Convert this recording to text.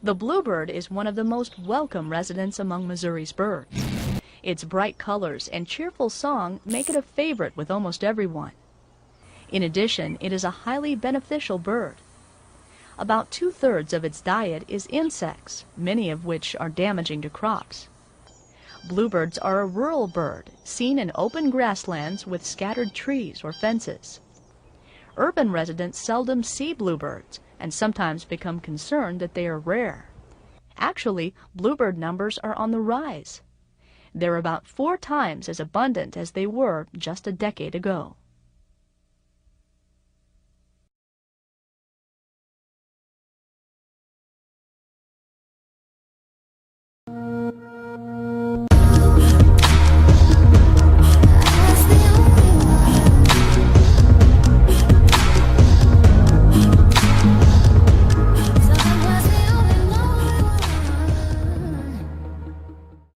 The bluebird is one of the most welcome residents among Missouri's birds. Its bright colors and cheerful song make it a favorite with almost everyone. In addition, it is a highly beneficial bird. About 2/3 of its diet is insects, many of which are damaging to crops. Bluebirds are a rural bird, seen in open grasslands with scattered trees or fences. Urban residents seldom see bluebirds and sometimes become concerned that they are rare. Actually, bluebird numbers are on the rise. They're about 4 times as abundant as they were just a decade ago.